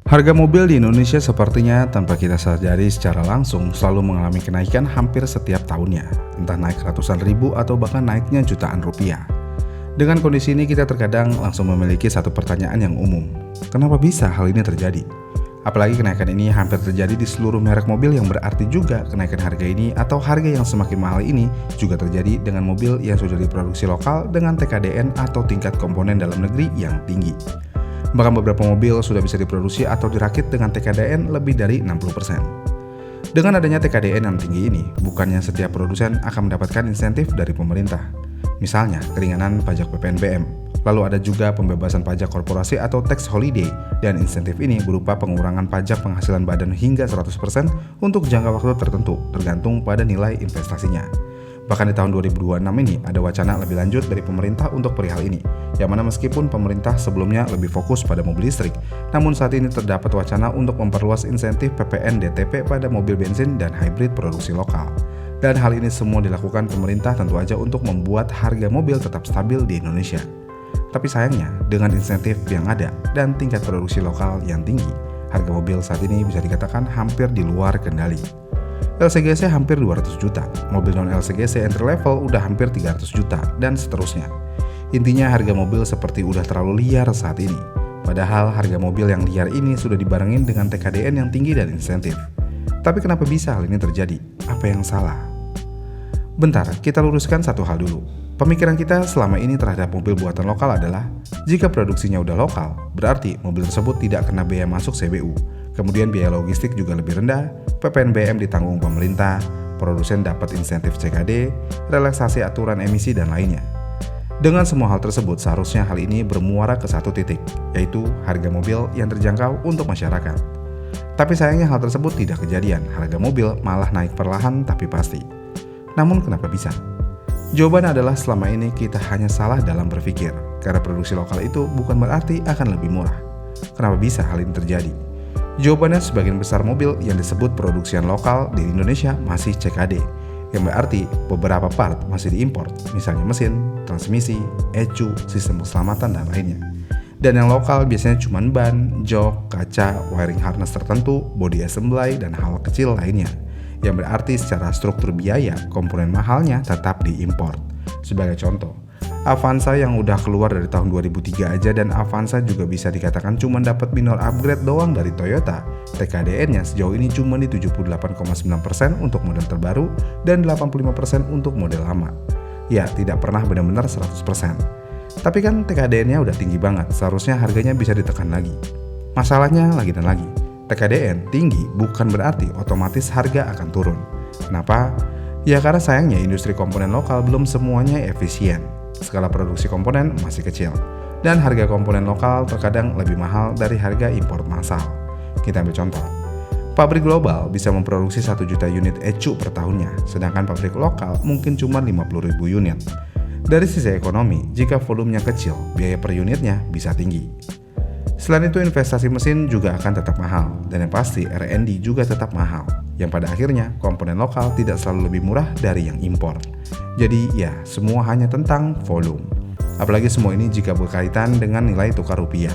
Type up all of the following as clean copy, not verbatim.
Harga mobil di Indonesia sepertinya tanpa kita sadari secara langsung selalu mengalami kenaikan hampir setiap tahunnya, entah naik ratusan ribu atau bahkan naiknya jutaan rupiah. Dengan kondisi ini kita terkadang langsung memiliki satu pertanyaan yang umum. Kenapa bisa hal ini terjadi? Apalagi kenaikan ini hampir terjadi di seluruh merek mobil, yang berarti juga kenaikan harga ini atau harga yang semakin mahal ini juga terjadi dengan mobil yang sudah diproduksi lokal dengan TKDN atau tingkat komponen dalam negeri yang tinggi. Bahkan beberapa mobil sudah bisa diproduksi atau dirakit dengan TKDN lebih dari 60%. Dengan adanya TKDN yang tinggi ini, bukannya setiap produsen akan mendapatkan insentif dari pemerintah. Misalnya, keringanan pajak PPNBM. Lalu ada juga pembebasan pajak korporasi atau tax holiday, dan insentif ini berupa pengurangan pajak penghasilan badan hingga 100% untuk jangka waktu tertentu, tergantung pada nilai investasinya. Bahkan di tahun 2026 ini ada wacana lebih lanjut dari pemerintah untuk perihal ini, yang mana meskipun pemerintah sebelumnya lebih fokus pada mobil listrik, namun saat ini terdapat wacana untuk memperluas insentif PPN DTP pada mobil bensin dan hybrid produksi lokal. Dan hal ini semua dilakukan pemerintah tentu aja untuk membuat harga mobil tetap stabil di Indonesia. Tapi sayangnya, dengan insentif yang ada dan tingkat produksi lokal yang tinggi, harga mobil saat ini bisa dikatakan hampir di luar kendali. LCGC hampir 200 juta, mobil non-LCGC entry level udah hampir 300 juta, dan seterusnya. Intinya harga mobil seperti udah terlalu liar saat ini. Padahal harga mobil yang liar ini sudah dibarengin dengan TKDN yang tinggi dan insentif. Tapi kenapa bisa hal ini terjadi? Apa yang salah? Bentar, kita luruskan satu hal dulu. Pemikiran kita selama ini terhadap mobil buatan lokal adalah, jika produksinya udah lokal, berarti mobil tersebut tidak kena biaya masuk CBU. Kemudian biaya logistik juga lebih rendah, PPNBM ditanggung pemerintah, produsen dapat insentif CKD, relaksasi aturan emisi, dan lainnya. Dengan semua hal tersebut, seharusnya hal ini bermuara ke satu titik, yaitu harga mobil yang terjangkau untuk masyarakat. Tapi sayangnya hal tersebut tidak kejadian, harga mobil malah naik perlahan tapi pasti. Namun kenapa bisa? Jawabannya adalah selama ini kita hanya salah dalam berpikir, karena produksi lokal itu bukan berarti akan lebih murah. Kenapa bisa hal ini terjadi? Jawabannya, sebagian besar mobil yang disebut produksian lokal di Indonesia masih CKD, yang berarti beberapa part masih diimpor, misalnya mesin, transmisi, ECU, sistem keselamatan, dan lainnya. Dan yang lokal biasanya cuma ban, jok, kaca, wiring harness tertentu, body assembly, dan hal kecil lainnya, yang berarti secara struktur biaya, komponen mahalnya tetap diimpor. Sebagai contoh, Avanza yang udah keluar dari tahun 2003 aja, dan Avanza juga bisa dikatakan cuma dapat minor upgrade doang dari Toyota. TKDN-nya sejauh ini cuma di 78,9% untuk model terbaru dan 85% untuk model lama. Ya, tidak pernah benar-benar 100%. Tapi kan TKDN-nya udah tinggi banget, seharusnya harganya bisa ditekan lagi. Masalahnya lagi dan lagi, TKDN tinggi bukan berarti otomatis harga akan turun. Kenapa? Ya karena sayangnya industri komponen lokal belum semuanya efisien. Skala produksi komponen masih kecil, dan harga komponen lokal terkadang lebih mahal dari harga impor massal. Kita ambil contoh, pabrik global bisa memproduksi 1 juta unit ECU per tahunnya, sedangkan pabrik lokal mungkin cuma 50.000 unit. Dari sisi ekonomi, jika volumenya kecil, biaya per unitnya bisa tinggi. Selain itu, investasi mesin juga akan tetap mahal, dan yang pasti R&D juga tetap mahal, yang pada akhirnya komponen lokal tidak selalu lebih murah dari yang impor. Jadi ya, semua hanya tentang volume. Apalagi semua ini jika berkaitan dengan nilai tukar rupiah,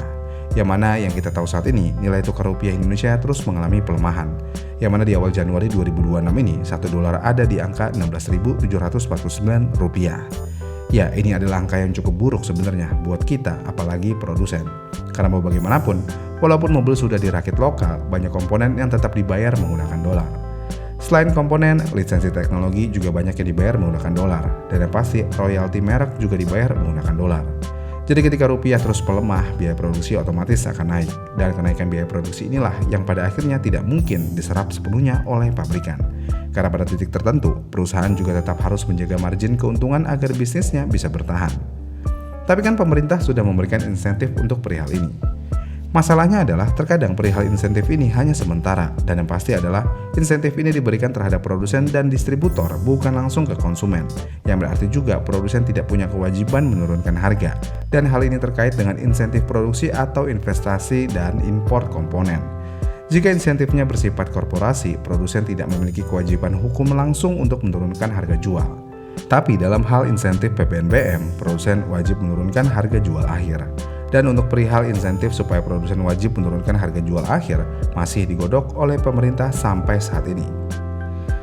yang mana yang kita tahu saat ini nilai tukar rupiah Indonesia terus mengalami pelemahan, yang mana di awal Januari 2026 ini 1 dolar ada di angka 16.749 rupiah. Ya, ini adalah angka yang cukup buruk sebenarnya buat kita, apalagi produsen. Karena mau bagaimanapun, walaupun mobil sudah dirakit lokal, banyak komponen yang tetap dibayar menggunakan dolar. Selain komponen, lisensi teknologi juga banyak yang dibayar menggunakan dolar, dan yang pasti royalti merek juga dibayar menggunakan dolar. Jadi ketika rupiah terus melemah, biaya produksi otomatis akan naik, dan kenaikan biaya produksi inilah yang pada akhirnya tidak mungkin diserap sepenuhnya oleh pabrikan. Karena pada titik tertentu, perusahaan juga tetap harus menjaga margin keuntungan agar bisnisnya bisa bertahan. Tapi kan pemerintah sudah memberikan insentif untuk perihal ini. Masalahnya adalah terkadang perihal insentif ini hanya sementara, dan yang pasti adalah insentif ini diberikan terhadap produsen dan distributor, bukan langsung ke konsumen, yang berarti juga produsen tidak punya kewajiban menurunkan harga, dan hal ini terkait dengan insentif produksi atau investasi dan impor komponen. Jika insentifnya bersifat korporasi, produsen tidak memiliki kewajiban hukum langsung untuk menurunkan harga jual. Tapi dalam hal insentif PPNBM, produsen wajib menurunkan harga jual akhir. Dan untuk perihal insentif supaya produsen wajib menurunkan harga jual akhir masih digodok oleh pemerintah sampai saat ini.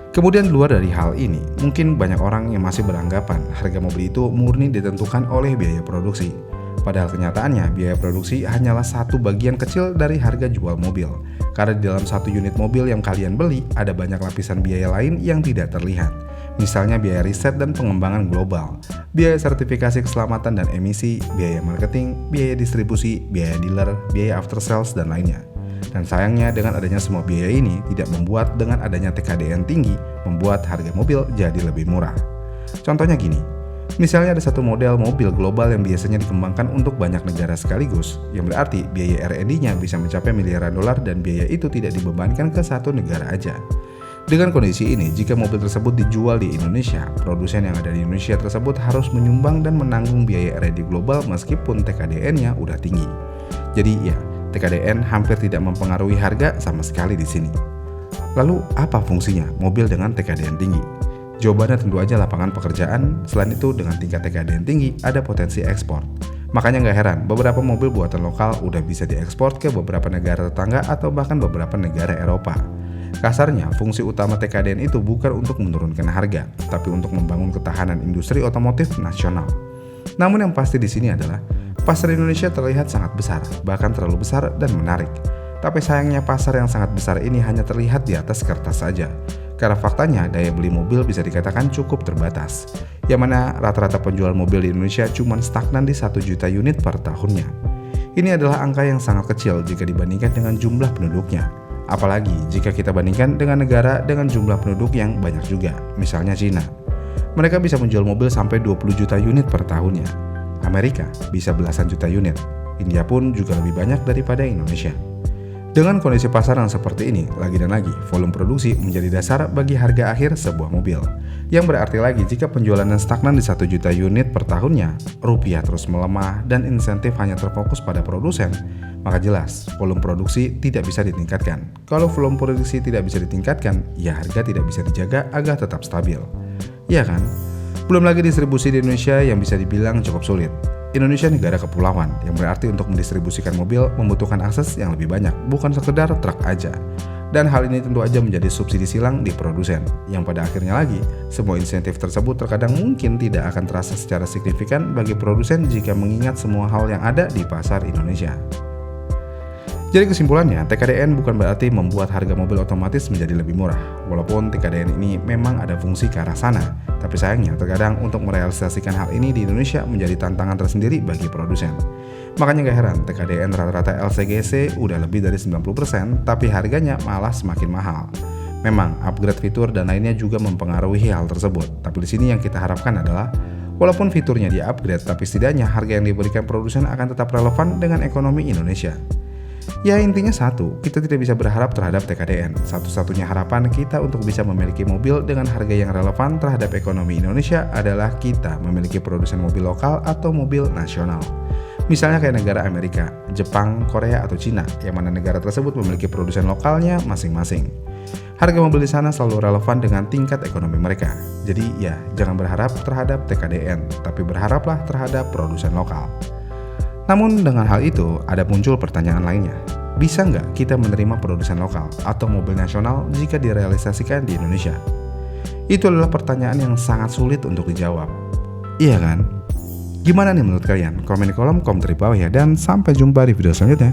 Kemudian luar dari hal ini, mungkin banyak orang yang masih beranggapan harga mobil itu murni ditentukan oleh biaya produksi. Padahal kenyataannya biaya produksi hanyalah satu bagian kecil dari harga jual mobil. Karena di dalam satu unit mobil yang kalian beli ada banyak lapisan biaya lain yang tidak terlihat. Misalnya biaya riset dan pengembangan global, biaya sertifikasi keselamatan dan emisi, biaya marketing, biaya distribusi, biaya dealer, biaya after sales, dan lainnya. Dan sayangnya dengan adanya semua biaya ini tidak membuat dengan adanya TKDN tinggi membuat harga mobil jadi lebih murah. Contohnya gini, misalnya ada satu model mobil global yang biasanya dikembangkan untuk banyak negara sekaligus, yang berarti biaya R&D-nya bisa mencapai miliaran dolar dan biaya itu tidak dibebankan ke satu negara aja. Dengan kondisi ini, jika mobil tersebut dijual di Indonesia, produsen yang ada di Indonesia tersebut harus menyumbang dan menanggung biaya R&D global meskipun TKDN-nya udah tinggi. Jadi ya, TKDN hampir tidak mempengaruhi harga sama sekali di sini. Lalu apa fungsinya mobil dengan TKDN tinggi? Jawabannya tentu aja lapangan pekerjaan. Selain itu dengan tingkat TKDN tinggi ada potensi ekspor. Makanya nggak heran beberapa mobil buatan lokal udah bisa diekspor ke beberapa negara tetangga atau bahkan beberapa negara Eropa. Kasarnya, fungsi utama TKDN itu bukan untuk menurunkan harga, tapi untuk membangun ketahanan industri otomotif nasional. Namun yang pasti di sini adalah pasar Indonesia terlihat sangat besar, bahkan terlalu besar dan menarik. Tapi sayangnya pasar yang sangat besar ini hanya terlihat di atas kertas saja. Karena faktanya daya beli mobil bisa dikatakan cukup terbatas. Yang mana rata-rata penjual mobil di Indonesia cuma stagnan di 1 juta unit per tahunnya. Ini adalah angka yang sangat kecil jika dibandingkan dengan jumlah penduduknya. Apalagi jika kita bandingkan dengan negara dengan jumlah penduduk yang banyak juga, misalnya Cina. Mereka bisa menjual mobil sampai 20 juta unit per tahunnya. Amerika bisa belasan juta unit. India pun juga lebih banyak daripada Indonesia. Dengan kondisi pasar yang seperti ini, lagi dan lagi, volume produksi menjadi dasar bagi harga akhir sebuah mobil. Yang berarti lagi jika penjualannya stagnan di 1 juta unit per tahunnya, rupiah terus melemah dan insentif hanya terfokus pada produsen, maka jelas volume produksi tidak bisa ditingkatkan. Kalau volume produksi tidak bisa ditingkatkan, ya harga tidak bisa dijaga agar tetap stabil. Iya kan? Belum lagi distribusi di Indonesia yang bisa dibilang cukup sulit. Indonesia negara kepulauan, yang berarti untuk mendistribusikan mobil membutuhkan akses yang lebih banyak, bukan sekedar truk aja. Dan hal ini tentu aja menjadi subsidi silang di produsen, yang pada akhirnya lagi, semua insentif tersebut terkadang mungkin tidak akan terasa secara signifikan bagi produsen jika mengingat semua hal yang ada di pasar Indonesia. Jadi kesimpulannya, TKDN bukan berarti membuat harga mobil otomatis menjadi lebih murah. Walaupun TKDN ini memang ada fungsi ke arah sana, tapi sayangnya terkadang untuk merealisasikan hal ini di Indonesia menjadi tantangan tersendiri bagi produsen. Makanya gak heran TKDN rata-rata LCGC udah lebih dari 90%, tapi harganya malah semakin mahal. Memang upgrade fitur dan lainnya juga mempengaruhi hal tersebut. Tapi di sini yang kita harapkan adalah walaupun fiturnya di-upgrade, tapi setidaknya harga yang diberikan produsen akan tetap relevan dengan ekonomi Indonesia. Ya intinya satu, kita tidak bisa berharap terhadap TKDN. Satu-satunya harapan kita untuk bisa memiliki mobil dengan harga yang relevan terhadap ekonomi Indonesia adalah kita memiliki produsen mobil lokal atau mobil nasional. Misalnya kayak negara Amerika, Jepang, Korea, atau Cina, yang mana negara tersebut memiliki produsen lokalnya masing-masing. Harga mobil di sana selalu relevan dengan tingkat ekonomi mereka. Jadi ya, jangan berharap terhadap TKDN, tapi berharaplah terhadap produsen lokal. Namun dengan hal itu, ada muncul pertanyaan lainnya. Bisa nggak kita menerima produsen lokal atau mobil nasional jika direalisasikan di Indonesia? Itu adalah pertanyaan yang sangat sulit untuk dijawab. Iya kan? Gimana nih menurut kalian? Komen di kolom komentar di bawah ya, dan sampai jumpa di video selanjutnya.